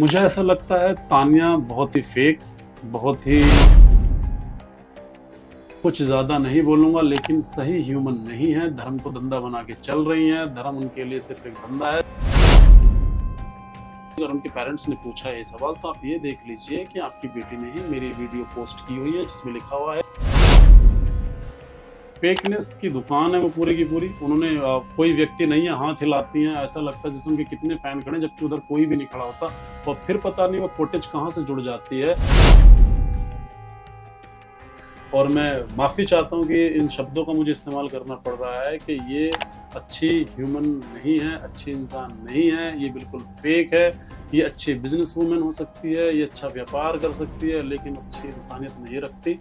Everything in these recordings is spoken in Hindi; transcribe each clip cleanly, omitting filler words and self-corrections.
मुझे ऐसा लगता है तानिया बहुत ही फेक, बहुत ही कुछ ज्यादा नहीं बोलूंगा, लेकिन सही ह्यूमन नहीं है। धर्म को धंधा बना के चल रही हैं। धर्म उनके लिए सिर्फ एक धंधा है। अगर उनके पेरेंट्स ने पूछा है ये सवाल, तो आप ये देख लीजिए कि आपकी बेटी ने ही मेरी वीडियो पोस्ट की हुई है जिसमें लिखा हुआ है फेकनेस की दुकान है वो पूरी की पूरी। उन्होंने कोई व्यक्ति नहीं है, हाथ हिलाती हैं, ऐसा लगता है जैसे उनके कितने फैन खड़े, जबकि उधर कोई भी नहीं खड़ा होता। और फिर पता नहीं वो फुटेज कहां से जुड़ जाती है। और मैं माफी चाहता हूं कि इन शब्दों का मुझे इस्तेमाल करना पड़ रहा है कि ये अच्छी ह्यूमन नहीं है, अच्छी इंसान नहीं है, ये बिल्कुल फेक है। ये अच्छी बिजनेस वूमेन हो सकती है, ये अच्छा व्यापार कर सकती है, लेकिन अच्छी इंसानियत नहीं रखती।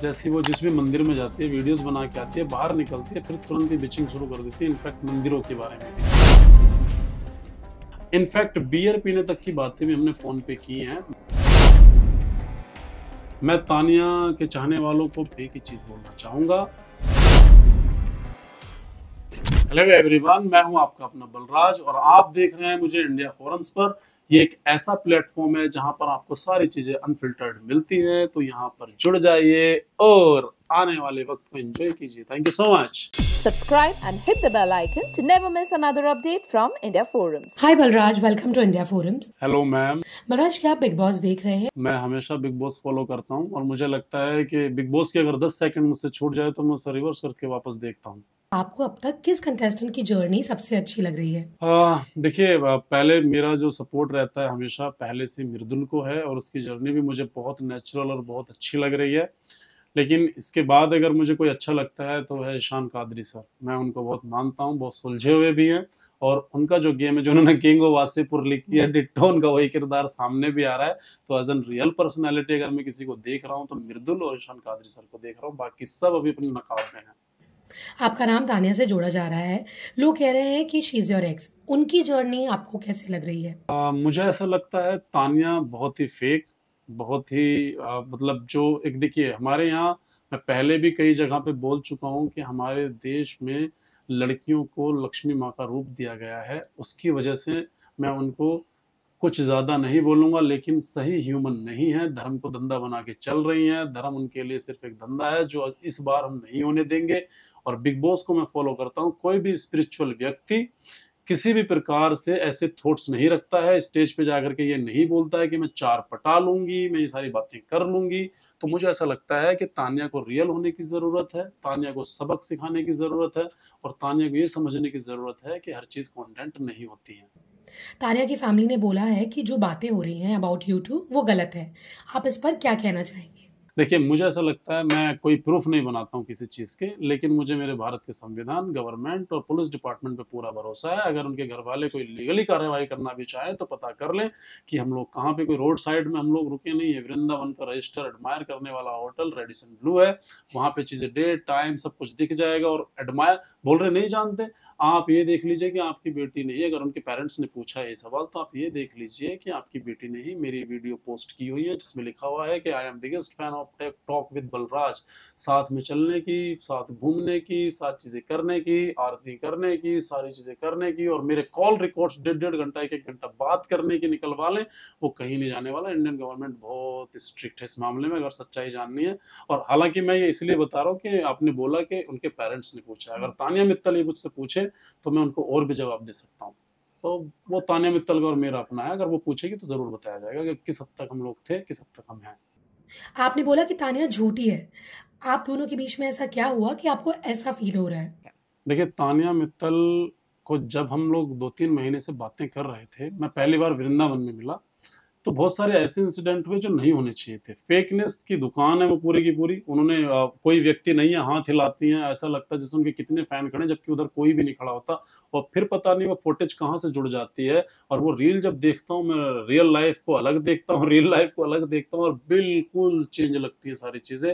जैसी वो जिस भी मंदिर में जाती है, वीडियोस बना के आती है, बाहर निकलती है, फिर तुरंत ही बिचिंग शुरू कर देती है, इनफैक्ट मंदिरों के बारे में भी। इनफैक्ट बियर पीने तक की बातें भी हमने फोन पे की हैं। मैं तानिया के चाहने वालों को एक ही चीज बोलना चाहूंगा। हेलो एवरीवन, मैं हूं आपका अपना बलराज और आप देख रहे हैं मुझे इंडिया फोरम्स पर। ये एक ऐसा प्लेटफॉर्म है जहां पर आपको सारी चीजें अनफिल्टर्ड मिलती हैं, तो यहाँ पर जुड़ जाइए और आने वाले वक्त को एंजॉय कीजिए। Thank you so much. Subscribe and hit the bell icon to never miss another update from India Forums. Hi Balraj, welcome to India Forums. Hello ma'am. Balraj, क्या आप बिग बॉस देख रहे हैं? मैं हमेशा बिग बॉस फॉलो करता हूँ और मुझे लगता है कि बिग बॉस की अगर 10 सेकंड मुझसे छूट जाए तो मैं उसे रिवर्स करके वापस देखता हूँ। आपको अब तक किस कंटेस्टेंट की जर्नी सबसे अच्छी लग रही है? देखिए, पहले मेरा जो सपोर्ट रहता है हमेशा पहले से मृदुल को है और उसकी जर्नी भी मुझे बहुत नेचुरल और बहुत अच्छी लग रही है। लेकिन इसके बाद अगर मुझे कोई अच्छा लगता है तो है ईशान कादरी सर। मैं उनको बहुत मानता हूँ, बहुत सुलझे हुए भी हैं और उनका जो गेम है जो उन्होंने किंग ऑफ वासेपुर लिखी है, डिट्टो उनका वही किरदार सामने भी आ रहा है। तो एज एन रियल पर्सनैलिटी अगर मैं किसी को देख रहा हूँ तो मृदुल और ईशान कादरी सर को देख रहा हूँ, बाकी सब अभी अपने नकाब में हैं। आपका नाम तानिया से जोड़ा जा रहा है, लोग कह रहे हैं कि शी इज योर एक्स। उनकी जर्नी आपको कैसी लग रही है? मुझे ऐसा लगता है तानिया बहुत ही फेक, बहुत ही मतलब जो एक देखिए हमारे यहाँ, मैं पहले भी कई जगह पे बोल चुका हूँ कि हमारे देश में लड़कियों को लक्ष्मी माँ का रूप दिया गया है। उसकी वजह से मैं उनको कुछ ज्यादा नहीं बोलूंगा, लेकिन सही ह्यूमन नहीं है। धर्म को धंधा बना के चल रही हैं। धर्म उनके लिए सिर्फ एक धंधा है जो इस बार हम नहीं होने देंगे। और बिग बॉस को मैं फॉलो करता हूँ। कोई भी स्पिरिचुअल व्यक्ति किसी भी प्रकार से ऐसे थॉट्स नहीं रखता है, स्टेज पे जाकर के ये नहीं बोलता है कि मैं 4 पटा लूंगी, मैं ये सारी बातें कर लूंगी। तो मुझे ऐसा लगता है कि तानिया को रियल होने की जरूरत है, तानिया को सबक सिखाने की जरूरत है और तानिया को ये समझने की जरूरत है कि हर चीज कंटेंट नहीं होती है। तानिया की फैमिली ने बोला है कि जो बातें हो रही हैं अबाउट यू टू वो गलत है। आप इस पर क्या कहना चाहेंगे? देखिए, मुझे ऐसा लगता है, मैं कोई प्रूफ नहीं बनाता हूँ किसी चीज़ के, लेकिन मुझे मेरे भारत के संविधान, गवर्नमेंट और पुलिस डिपार्टमेंट पे पूरा भरोसा है। अगर उनके घर वाले कोई लीगली कार्रवाई करना भी चाहे तो पता कर लें कि हम लोग कहाँ पे, कोई रोड साइड में हम लोग रुके नहीं है। वृंदावन का रजिस्टर एडमायर करने वाला होटल रेडिसन ब्लू है, वहाँ पे चीज़ें डेट टाइम सब कुछ दिख जाएगा। और एडमायर बोल रहे नहीं जानते, आप ये देख लीजिए कि आपकी बेटी ने ही, अगर उनके पेरेंट्स ने पूछा है ये सवाल, तो आप ये देख लीजिए कि आपकी बेटी ने ही मेरी वीडियो पोस्ट की हुई है जिसमें लिखा हुआ है कि I am biggest fan of talk with Balraj. साथ में चलने की, साथ घूमने की, साथ चीजें करने की, आरती करने की, सारी चीजें करने की, और मेरे कॉल रिकॉर्ड्स 1.5 घंटा 1 घंटा बात करने की निकलवा लें, वो कहीं नहीं जाने वाला। इंडियन गवर्नमेंट बहुत स्ट्रिक्ट है इस मामले में, अगर सच्चाई जाननी है। और हालांकि मैं ये इसलिए बता रहा हूँ कि आपने बोला कि उनके पेरेंट्स ने पूछा, अगर तानिया मित्तल ये मुझसे पूछे तो मैं उनको और भी जवाब दे सकता हूँ। तो वो तानिया मित्तल का और मेरा अपना है, अगर वो पूछेगी तो जरूर बताया जाएगा कि किस हद तक हम लोग थे, किस हद तक हम हैं। आपने बोला कि तानिया झूठी है। आप दोनों के बीच में ऐसा क्या हुआ कि आपको ऐसा फील हो रहा है? देखिए, तानिया मित्तल को जब हम लोग 2-3 महीने से बातें कर रहे थे, मैं पहली बार वृंदावन में मिला, तो बहुत सारे ऐसे इंसिडेंट हुए जो नहीं होने चाहिए थे। फेकनेस की दुकान है वो पूरी की पूरी। उन्होंने कोई व्यक्ति नहीं है, हाथ हिलाती हैं, ऐसा लगता है जैसे उनके कितने फैन खड़े, जबकि उधर कोई भी नहीं खड़ा होता। और फिर पता नहीं वो फुटेज कहाँ से जुड़ जाती है। और वो रील जब देखता हूँ, मैं रियल लाइफ को अलग देखता हूँ, रियल लाइफ को अलग देखता हूँ, और बिल्कुल चेंज लगती है सारी चीजें।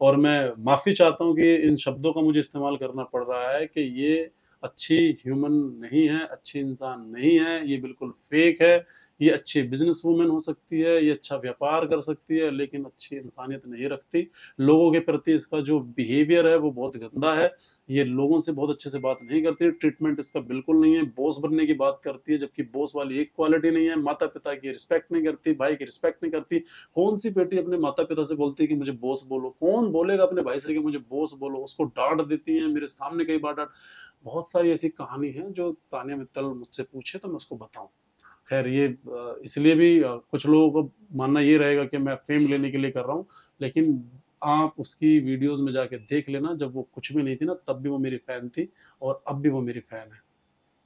और मैं माफी चाहता हूँ कि इन शब्दों का मुझे इस्तेमाल करना पड़ रहा है कि ये अच्छी ह्यूमन नहीं है, अच्छी इंसान नहीं है, ये बिल्कुल फेक है। ये अच्छी बिजनेस वूमेन हो सकती है, ये अच्छा व्यापार कर सकती है, लेकिन अच्छी इंसानियत नहीं रखती। लोगों के प्रति इसका जो बिहेवियर है वो बहुत गंदा है। ये लोगों से बहुत अच्छे से बात नहीं करती, ट्रीटमेंट इसका बिल्कुल नहीं है। बॉस बनने की बात करती है, जबकि बॉस वाली एक क्वालिटी नहीं है। माता पिता की रिस्पेक्ट नहीं करती, भाई की रिस्पेक्ट नहीं करती। कौन सी बेटी अपने माता पिता से बोलती है कि मुझे बॉस बोलो? कौन बोलेगा अपने भाई से कि मुझे बॉस बोलो? उसको डांट देती है, मेरे सामने कई बार डांट। बहुत सारी ऐसी कहानी है जो तानिया मित्तल मुझसे पूछे तो मैं उसको बताऊं। खैर ये इसलिए भी कुछ लोगों को मानना ये रहेगा कि मैं फेम लेने के लिए कर रहा हूँ, लेकिन आप उसकी वीडियोस में जाके देख लेना, जब वो कुछ भी नहीं थी ना तब भी वो मेरी फैन थी, और अब भी वो मेरी फैन है।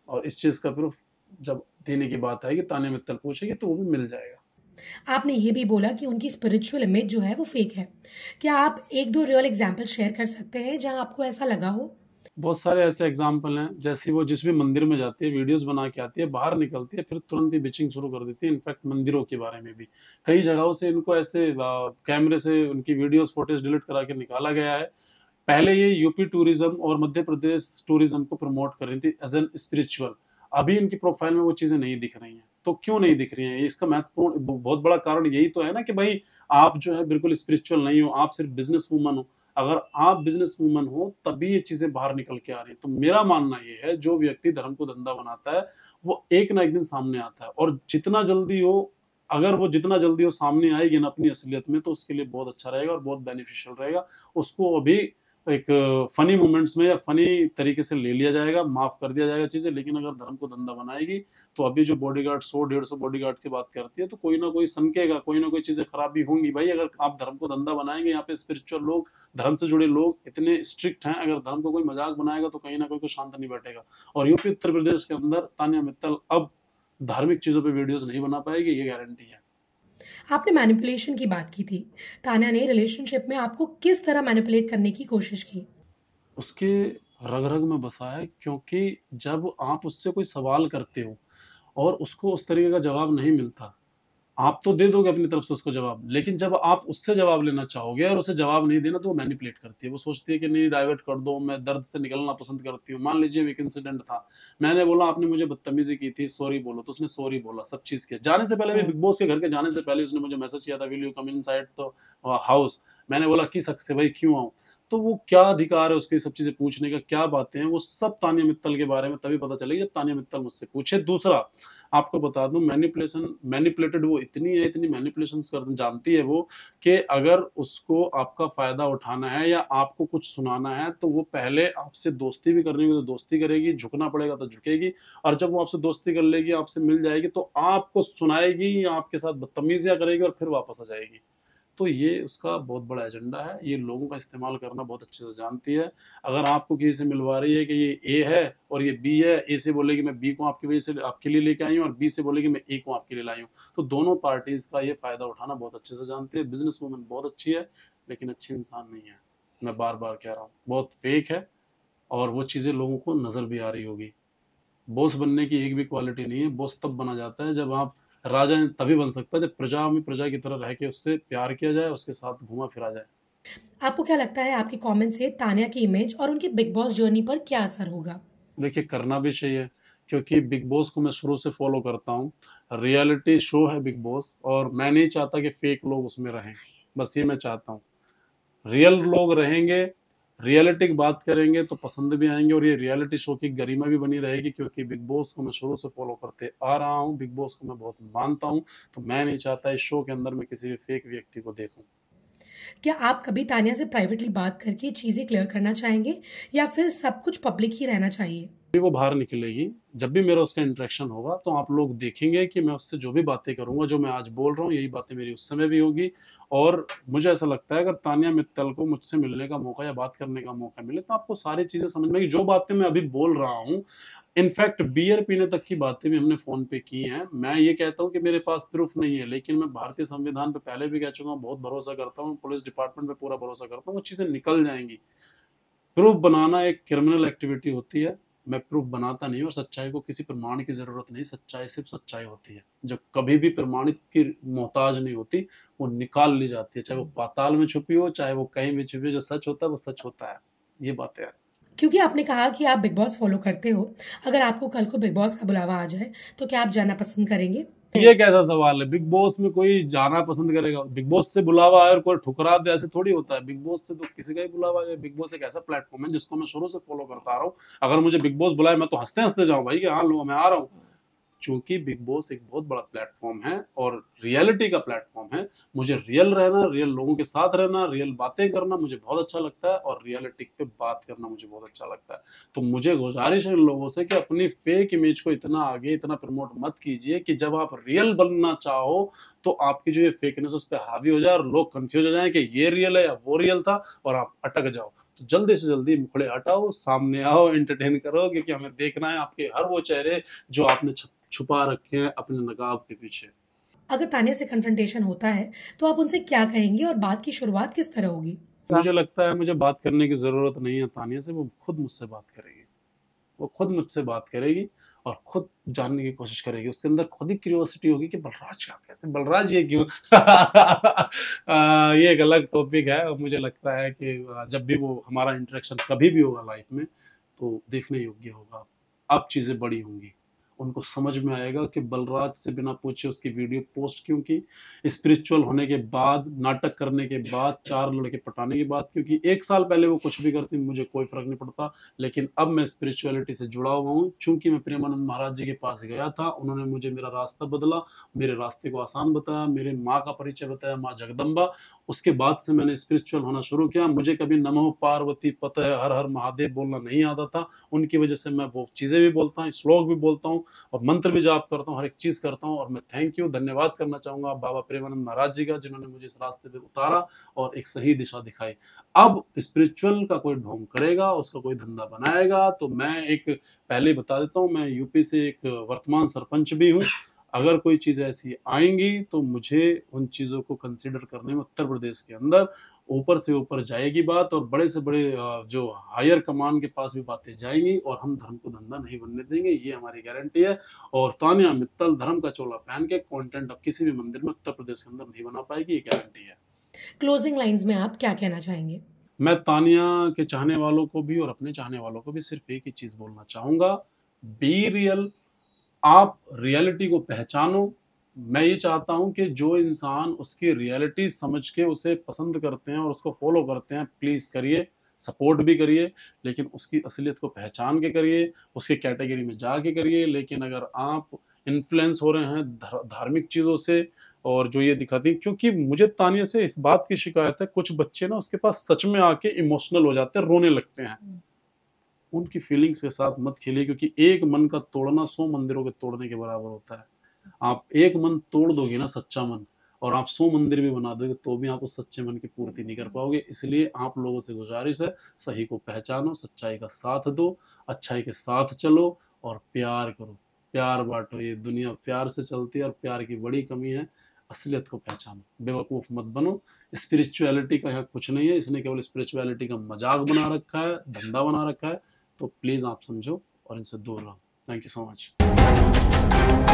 और इस चीज का प्रूफ जब देने की बात आएगी, तानिया मित्तल पूछेगी तो वो भी मिल जाएगा। आपने ये भी बोला कि उनकी स्पिरिचुअल इमेज जो है वो फेक है। क्या आप एक दो रियल एग्जाम्पल शेयर कर सकते हैं जहां आपको ऐसा लगा हो? बहुत सारे ऐसे एग्जाम्पल हैं। जैसे वो जिस भी मंदिर में जाती है, वीडियोस बना के आती है, बाहर निकलती है, फिर तुरंत ही बिचिंग शुरू कर देती है। इनफैक्ट मंदिरों के बारे में भी कई जगहों से इनको ऐसे कैमरे से उनकी वीडियोस फुटेज डिलीट करा के निकाला गया है। पहले ये यूपी टूरिज्म और मध्य प्रदेश टूरिज्म को प्रमोट कर रही थी एज एन स्पिरिचुअल। अभी इनकी प्रोफाइल में वो चीजें नहीं दिख रही हैं। तो क्यों नहीं दिख रही हैं? इसका महत्वपूर्ण बहुत बड़ा कारण यही तो है ना कि भाई आप जो है बिल्कुल स्पिरिचुअल नहीं हो, आप सिर्फ बिजनेस वूमन हो। अगर आप बिजनेस वूमन हो तभी ये चीजें बाहर निकल के आ रही है। तो मेरा मानना ये है, जो व्यक्ति धर्म को धंधा बनाता है वो एक ना एक दिन सामने आता है, और जितना जल्दी हो, अगर वो जितना जल्दी हो सामने आएगी ना अपनी असलियत में, तो उसके लिए बहुत अच्छा रहेगा और बहुत बेनिफिशियल रहेगा। उसको अभी एक फनी मोमेंट्स में या फनी तरीके से ले लिया जाएगा, माफ कर दिया जाएगा चीजें, लेकिन अगर धर्म को धंधा बनाएगी तो अभी जो बॉडीगार्ड 100-150 बॉडीगार्ड की बात करती है, तो कोई ना कोई सनकेगा, कोई ना कोई चीजें खराबी होंगी। भाई अगर आप धर्म को धंधा बनाएंगे, यहाँ पे स्पिरिचुअल लोग, धर्म से जुड़े लोग इतने स्ट्रिक्ट हैं, अगर धर्म को कोई मजाक बनाएगा तो कहीं ना कोई को शांत नहीं बैठेगा। और यूपी उत्तर प्रदेश के अंदर तानिया मित्तल अब धार्मिक चीजों पर वीडियोज नहीं बना पाएगी, ये गारंटी है। आपने मैनिपुलेशन की बात की थी। तान्या ने रिलेशनशिप में आपको किस तरह मैनिपुलेट करने की कोशिश की? उसके रग रग में बसा है, क्योंकि जब आप उससे कोई सवाल करते हो और उसको उस तरीके का जवाब नहीं मिलता, आप तो दे दोगे अपनी तरफ से उसको जवाब, लेकिन जब आप उससे जवाब लेना चाहोगे और उसे जवाब नहीं देना, तो वो मैनिपुलेट करती है। वो सोचती है कि नहीं, डाइवर्ट कर दो, मैं दर्द से निकलना पसंद करती हूँ। मान लीजिए एक इंसिडेंट था, मैंने बोला आपने मुझे बदतमीजी की थी, सॉरी बोलो, तो उसने सॉरी बोला, सब चीज किया। जाने से पहले भी, बिग बॉस के घर के जाने से पहले उसने मुझे मैसेज किया था, will you come inside the house. मैंने बोला किस हक से भाई, क्यों आऊं? तो वो क्या अधिकार है उसकी सब चीजें पूछने का, क्या बातें हैं, वो सब तानिया मित्तल के बारे में तभी पता चलेगी जब तानिया मित्तल मुझसे पूछे। दूसरा आपको बता दूं, मैनिपुलेटेड वो इतनी है, इतनी मैनिपुलेशन कर जानती है वो, कि अगर उसको आपका फायदा उठाना है या आपको कुछ सुनाना है, तो वो पहले आपसे दोस्ती भी करनी होगी तो दोस्ती करेगी, झुकना पड़ेगा तो झुकेगी, और जब वो आपसे दोस्ती कर लेगी, आपसे मिल जाएगी, तो आपको सुनाएगी या आपके साथ बदतमीजियां करेगी और फिर वापस आ जाएगी। तो ये उसका बहुत बड़ा एजेंडा है। ये लोगों का इस्तेमाल करना बहुत अच्छे से जानती है। अगर आपको किसी से मिलवा रही है कि ये ए है और ये बी है, ए से बोलेगी मैं बी को आपकी वजह से आपके लिए लेके आई हूँ, और बी से बोलेगी मैं ए को आपके लिए लाई हूँ, तो दोनों पार्टीज का ये फायदा उठाना बहुत अच्छे से जानती है। बिजनेस वूमन बहुत अच्छी है, लेकिन अच्छी इंसान नहीं है। मैं बार बार कह रहा हूँ, बहुत फेक है, और वो चीजें लोगों को नजर भी आ रही होगी। बॉस बनने की एक भी क्वालिटी नहीं है। बॉस तब बना जाता है जब आप राजा हैं, तभी बन सकता है जब प्रजा में प्रजा की तरह रह के उससे प्यार किया जाए, उसके साथ घूमा फिरा जाए। आपको क्या लगता है आपके कमेंट से तान्या की इमेज और उनकी बिग बॉस जर्नी पर क्या असर होगा? देखिए, करना भी चाहिए, क्योंकि बिग बॉस को मैं शुरू से फॉलो करता हूँ। रियलिटी शो है बिग बॉस, और मैं नहीं चाहता कि फेक लोग उसमें रहें। बस ये मैं चाहता हूँ, रियल लोग रहेंगे, रियलिटी की बात करेंगे तो पसंद भी आएंगे, और ये रियलिटी शो की गरिमा भी बनी रहेगी, क्योंकि बिग बॉस को मैं शुरू से फॉलो करते आ रहा हूँ, बिग बॉस को मैं बहुत मानता हूँ। तो मैं नहीं चाहता इस शो के अंदर मैं किसी भी फेक व्यक्ति को देखूं। क्या आप कभी तान्या से प्राइवेटली बात करके चीजें क्लियर करना चाहेंगे या फिर सब कुछ पब्लिक ही रहना चाहिए? भी वो बाहर निकलेगी, जब भी मेरा उसका इंटरेक्शन होगा, तो आप लोग देखेंगे कि मैं उससे जो भी बातें करूंगा, जो मैं आज बोल रहा हूँ, यही बातें मेरी उस समय भी होगी। और मुझे ऐसा लगता है अगर तानिया मित्तल को मुझसे मिलने का मौका या बात करने का मौका मिले, तो आपको सारी चीजें समझ में आएगी। जो बातें मैं अभी बोल रहा हूँ, इनफैक्ट बियर पीने तक की बातें भी हमने फोन पे की हैं। मैं ये कहता हूँ कि मेरे पास प्रूफ नहीं है, लेकिन मैं भारतीय संविधान पे पहले भी कह चुका हूँ, बहुत भरोसा करता हूँ, पुलिस डिपार्टमेंट पे पूरा भरोसा करता हूँ, वो चीजें निकल जाएंगी। प्रूफ बनाना एक क्रिमिनल एक्टिविटी होती है। मैं प्रूफ बनाता नहीं, और सच्चाई को किसी प्रमाण की जरूरत नहीं, सच्चाई सिर्फ सच्चाई होती है, जो कभी भी प्रमाणित की मोहताज नहीं होती, वो निकाल ली जाती है, चाहे वो पाताल में छुपी हो, चाहे वो कहीं भी छुपी हो। जो सच होता है वो सच होता है। ये बातें हैं। क्योंकि आपने कहा कि आप बिग बॉस फॉलो करते हो, अगर आपको कल को बिग बॉस का बुलावा आ जाए तो क्या आप जाना पसंद करेंगे? ये कैसा सवाल है? बिग बॉस में कोई जाना पसंद करेगा? बिग बॉस से बुलावा आए और कोई ठुकरा दे, ऐसे थोड़ी होता है। बिग बॉस से तो किसी का ही बुलावा आए। बिग बॉस एक ऐसा प्लेटफॉर्म है जिसको मैं शुरू से फॉलो करता आ रहा हूँ। अगर मुझे बिग बॉस बुलाए मैं तो हंसते हंसते जाऊँ भाई कि हाँ लो मैं आ रहा हूँ, क्योंकि बिग बॉस एक बहुत बड़ा प्लेटफॉर्म है और रियलिटी का प्लेटफॉर्म है। मुझे रियल रहना, रियल लोगों के साथ रहना, रियल बातें करना मुझे बहुत अच्छा लगता है और रियलिटी पे बात करना मुझे बहुत अच्छा लगता है। तो मुझे गुजारिश है इन लोगों से कि अपनी फेक इमेज को इतना आगे इतना प्रमोट मत कीजिए कि जब आप रियल बनना चाहो तो आपकी जो ये फेकनेस उस पर हावी हो जाए और लोग कंफ्यूज हो जाएं कि ये रियल है या वो रियल था और आप अटक जाओ। तो जल्दी से जल्दी मुखड़े हटाओ, सामने आओ, एंटरटेन करो, क्योंकि हमें देखना है आपके हर वो चेहरे जो आपने छुपा रखे हैं अपने नकाब के पीछे। अगर तानिया से कन्फ्रंटेशन होता है तो आप उनसे क्या कहेंगे और बात की शुरुआत किस तरह होगी? मुझे लगता है मुझे बात करने की जरूरत नहीं है तानिया से, वो खुद मुझसे बात करेगी। वो खुद मुझसे बात करेगी और खुद जानने की कोशिश करेगी। उसके अंदर खुद ही क्यूरियोसिटी होगी कि बलराज क्या, कैसे बलराज ये क्यों ये एक अलग टॉपिक है और मुझे लगता है कि जब भी वो हमारा इंटरेक्शन कभी भी होगा लाइफ में तो देखने योग्य होगा। अब चीजें बड़ी होंगी, उनको समझ में आएगा कि बलराज से बिना पूछे उसकी वीडियो पोस्ट क्यों की, स्पिरिचुअल होने के बाद, नाटक करने के बाद, 4 लड़के पटाने के बाद। क्योंकि 1 साल पहले वो कुछ भी करती मुझे कोई फर्क नहीं पड़ता, लेकिन अब मैं स्पिरिचुअलिटी से जुड़ा हुआ हूँ। चूंकि मैं प्रेमानंद महाराज जी के पास गया था, उन्होंने मुझे मेरा रास्ता बदला, मेरे रास्ते को आसान बताया, मेरे माँ का परिचय बताया, माँ जगदम्बा। उसके बाद से मैंने स्पिरिचुअल होना शुरू किया। मुझे कभी नमो पार्वती पतः हर हर महादेव बोलना नहीं आता था, उनकी वजह से मैं वो चीजें भी बोलता हूँ, श्लोक भी बोलता हूँ और मंत्र भी जाप करता हूँ, हर एक चीज करता हूँ। और मैं थैंक यू, धन्यवाद करना चाहूंगा बाबा प्रेमानंद महाराज जी का, जिन्होंने मुझे इस रास्ते पे उतारा और एक सही दिशा दिखाई। अब स्पिरिचुअल का कोई ढोंग करेगा, उसका कोई धंधा बनाएगा तो मैं एक पहले ही बता देता हूँ, मैं यूपी से एक वर्तमान सरपंच भी हूँ। अगर कोई चीज ऐसी आएंगी तो मुझे उन चीजों को कंसीडर करने में उत्तर प्रदेश के अंदर ऊपर से ऊपर जाएगी बात और बड़े से बड़े जो हायर कमान के पास भी बातें जाएंगी और हम धर्म को धंधा नहीं बनने देंगे, ये हमारी गारंटी है। और तानिया मित्तल धर्म का चोला पहन के कंटेंट अब किसी भी मंदिर में उत्तर प्रदेश के अंदर नहीं बना पाएगी, ये गारंटी है। क्लोजिंग लाइंस में आप क्या कहना चाहेंगे? मैं तानिया के चाहने वालों को भी और अपने चाहने वालों को भी सिर्फ एक ही चीज बोलना चाहूंगा, बी रियल। आप रियलिटी को पहचानो। मैं ये चाहता हूं कि जो इंसान उसकी रियलिटी समझ के उसे पसंद करते हैं और उसको फॉलो करते हैं, प्लीज करिए, सपोर्ट भी करिए, लेकिन उसकी असलियत को पहचान के करिए, उसके कैटेगरी में जाके करिए। लेकिन अगर आप इन्फ्लुएंस हो रहे हैं धार्मिक चीजों से और जो ये दिखाती, क्योंकि मुझे तानिया से इस बात की शिकायत है, कुछ बच्चे ना उसके पास सच में आके इमोशनल हो जाते हैं, रोने लगते हैं। उनकी फीलिंग्स के साथ मत खेलिए, क्योंकि एक मन का तोड़ना 100 मंदिरों के तोड़ने के बराबर होता है। आप एक मन तोड़ दोगे ना, सच्चा मन, और आप 100 मंदिर भी बना दोगे तो भी आप उस सच्चे मन की पूर्ति नहीं कर पाओगे। इसलिए आप लोगों से गुजारिश है, सही को पहचानो, सच्चाई का साथ दो, अच्छाई के साथ चलो और प्यार करो, प्यार बांटो। ये दुनिया प्यार से चलती है और प्यार की बड़ी कमी है। असलियत को पहचानो, बेवकूफ मत बनो। स्पिरिचुअलिटी का यहाँ कुछ नहीं है, इसने केवल स्पिरिचुअलिटी का मजाक बना रखा है, धंधा बना रखा है। तो प्लीज आप समझो और इनसे दूर रहो। Thank you so much.